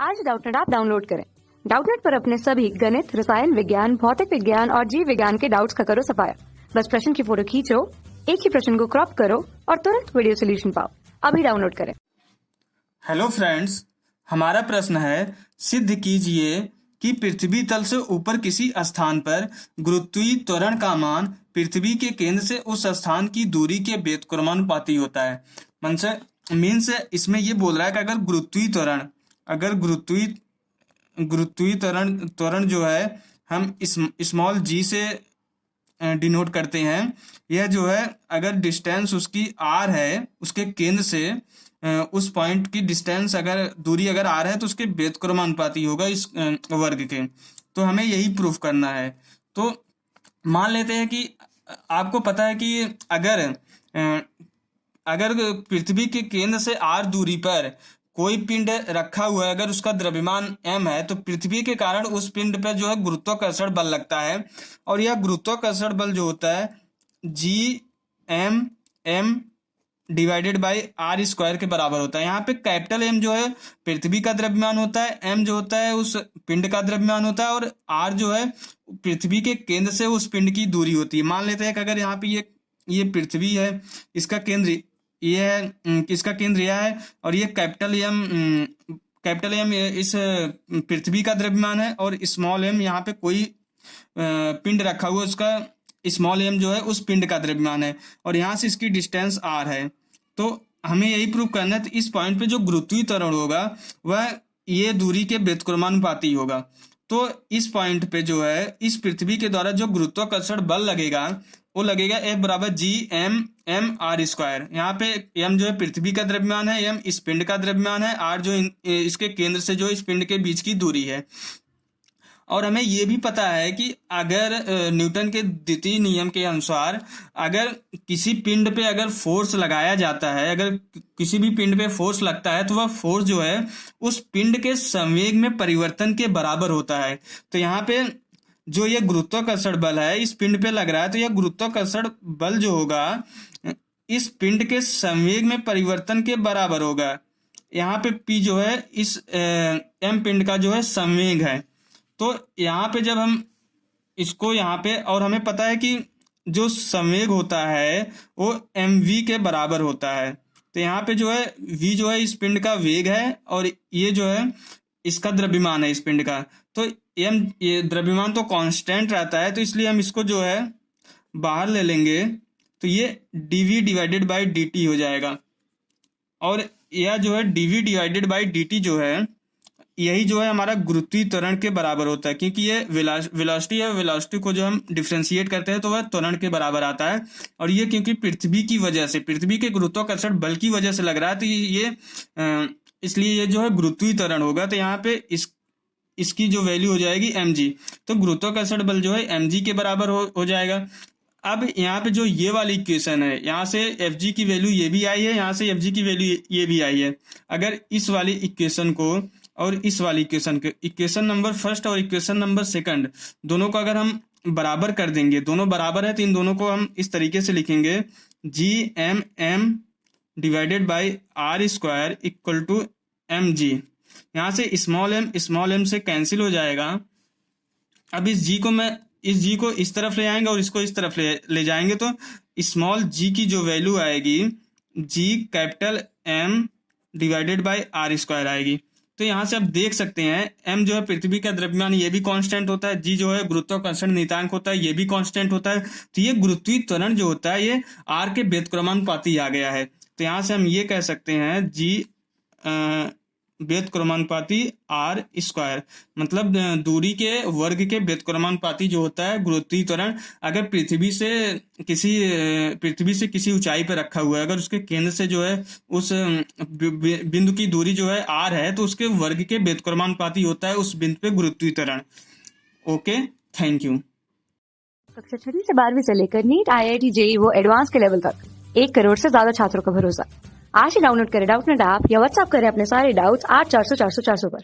आज Doubtnut app download करें। Doubtnut पर अपने सभी गणित, रसायन विज्ञान, भौतिक विज्ञान और जीव विज्ञान के डाउट्स का करो सफाया। बस प्रश्न की फोटो खींचो, एक ही प्रश्न को क्रॉप करो और तुरंत वीडियो सोल्यूशन पाओ। अभी डाउनलोड करें। हेलो फ्रेंड्स, हमारा प्रश्न है, सिद्ध कीजिए कि पृथ्वी तल से ऊपर किसी स्थान पर गुरुत्वीय त्वरण का मान पृथ्वी के केंद्र से उस स्थान की दूरी के व्युत्क्रमानुपाती होता है। मीन्स इसमें ये बोल रहा है कि अगर गुरुत्वीय त्वरण जो है हम स्मॉल जी से डिनोट करते हैं। यह जो है अगर डिस्टेंस उसकी आर है, उसके केंद्र से उस पॉइंट की डिस्टेंस दूरी अगर आर है तो उसके व्युत्क्रमानुपाती होगा इस वर्ग के। तो हमें यही प्रूफ करना है। तो मान लेते हैं कि आपको पता है कि अगर पृथ्वी के केंद्र से आर दूरी पर कोई पिंड रखा हुआ है, अगर उसका द्रव्यमान m है, तो पृथ्वी के कारण उस पिंड पर जो है गुरुत्वाकर्षण बल लगता है। और यह गुरुत्वाकर्षण बल जो होता है Gm divided by R square के बराबर होता है। यहाँ पे कैपिटल M जो है पृथ्वी का द्रव्यमान होता है, M जो होता है उस पिंड का द्रव्यमान होता है, और R जो है पृथ्वी के केंद्र से उस पिंड की दूरी होती है। मान लेते हैं कि अगर यहाँ पे ये पृथ्वी है, इसका केंद्र ये है, इसका केंद्र यह है, और ये कैपिटल M इस पृथ्वी का द्रव्यमान है, और स्मॉल m यहाँ पे कोई पिंड रखा हुआ, उसका स्मॉल m जो है उस पिंड का द्रव्यमान है, और यहाँ से इसकी डिस्टेंस r है। तो हमें यही प्रूव करना है। तो इस पॉइंट पे जो गुरुत्वीय त्वरण होगा वह ये दूरी के व्युत्क्रमानुपाती होगा। तो इस पॉइंट पे जो है इस पृथ्वी के द्वारा जो गुरुत्वाकर्षण बल लगेगा वो लगेगा F बराबर Gm आर स्क्वायर। यहाँ पे m जो है पृथ्वी का द्रव्यमान है, m इस पिंड का द्रव्यमान है, r जो इसके केंद्र से जो इस पिंड के बीच की दूरी है। और हमें ये भी पता है कि अगर न्यूटन के द्वितीय नियम के अनुसार अगर किसी पिंड पे अगर फोर्स लगाया जाता है, अगर किसी भी पिंड पे फोर्स लगता है, तो वह फोर्स जो है उस पिंड के संवेग में परिवर्तन के बराबर होता है। तो यहाँ पे जो ये गुरुत्वाकर्षण बल है इस पिंड पे लग रहा है, तो यह गुरुत्वाकर्षण बल जो होगा इस पिंड के संवेग में परिवर्तन के बराबर होगा। यहाँ पे P जो है इस M पिंड का जो है संवेग है। तो यहाँ पे जब हम इसको यहाँ पे, और हमें पता है कि जो संवेग होता है वो mv के बराबर होता है। तो यहाँ पे जो है v जो है इस पिंड का वेग है, और ये जो है इसका द्रव्यमान है इस पिंड का। तो ये द्रव्यमान तो कांस्टेंट रहता है, तो इसलिए हम इसको जो है बाहर ले लेंगे, तो ये dv डिवाइडेड बाई dt हो जाएगा। और यह जो है dv डिवाइडेड बाई dt जो है यही जो है हमारा गुरुत्वीय त्वरण के बराबर होता है, क्योंकि ये वेलोसिटी है, वेलोसिटी को जो हम डिफरेंशिएट करते हैं तो वह त्वरण के बराबर आता है। और ये क्योंकि पृथ्वी की वजह से, पृथ्वी के गुरुत्वाकर्षण बल की वजह से लग रहा है, तो ये इसलिए ये जो है गुरुत्वीय त्वरण होगा। तो यहाँ पे इसकी जो वैल्यू हो जाएगी mg। तो गुरुत्वाकर्षण बल जो है mg के बराबर हो जाएगा। अब यहाँ पे जो ये वाली इक्वेशन है, यहाँ से fg की वैल्यू ये भी आई है, यहाँ से fg की वैल्यू ये भी आई है। अगर इस वाली इक्वेशन को और इस वाली इक्वेशन नंबर फर्स्ट और इक्वेशन नंबर सेकंड दोनों को अगर हम बराबर कर देंगे, दोनों बराबर है, तो इन दोनों को हम इस तरीके से लिखेंगे Gm divided by R square equal to mg। यहाँ से स्मॉल m से कैंसिल हो जाएगा। अब इस g को इस तरफ ले आएंगे और इसको इस तरफ ले जाएंगे, तो स्मॉल g की जो वैल्यू आएगी g capital M divided by R square आएगी। तो यहाँ से आप देख सकते हैं m जो है पृथ्वी का द्रव्यमान, ये भी कांस्टेंट होता है, g जो है गुरुत्वाकर्षण नियतांक होता है, ये भी कांस्टेंट होता है। तो ये गुरुत्वीय त्वरण जो होता है ये r के व्युत्क्रमानुपाती आ गया है। तो यहाँ से हम ये कह सकते हैं g व्युत्क्रमानुपाती आर स्क्वायर, मतलब दूरी के वर्ग के व्युत्क्रमानुपाती जो होता है गुरुत्वीय त्वरण। अगर पृथ्वी से किसी ऊंचाई पर रखा हुआ है, अगर उसके केंद्र से जो है उस बिंदु की दूरी जो है आर है, तो उसके वर्ग के व्युत्क्रमानुपाती होता है उस बिंदु पे गुरुत्वीय त्वरण। Okay, thank you. कक्षा 6 से 12वीं से लेकर नीट, IIT, JEE वो एडवांस के लेवल तक 1 करोड़ से ज्यादा छात्रों का भरोसा। आज ही डाउनलोड करें डाउटनेट ऐप या व्हाट्सएप करें अपने सारे डाउट्स 8400 400 400 पर।